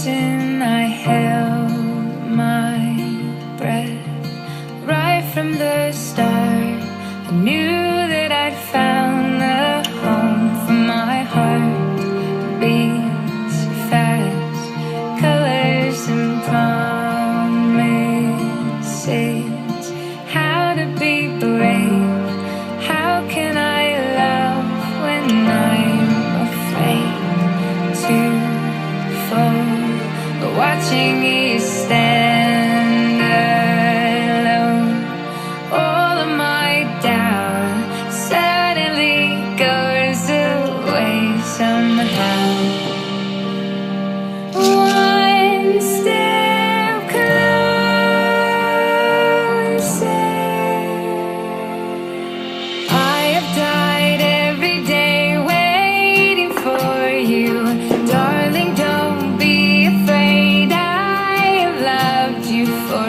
frozen, I held my breath. Right from the start, I knew that I'd found the home for my heart. Beats fast, colors and promises. How to be brave, how can I love when I'm afraid to fall? Watching you stand alone, all of my doubt suddenly goes away somehow. One step closer. I have died every day waiting for you, darling. Don't be afraid. I have loved you for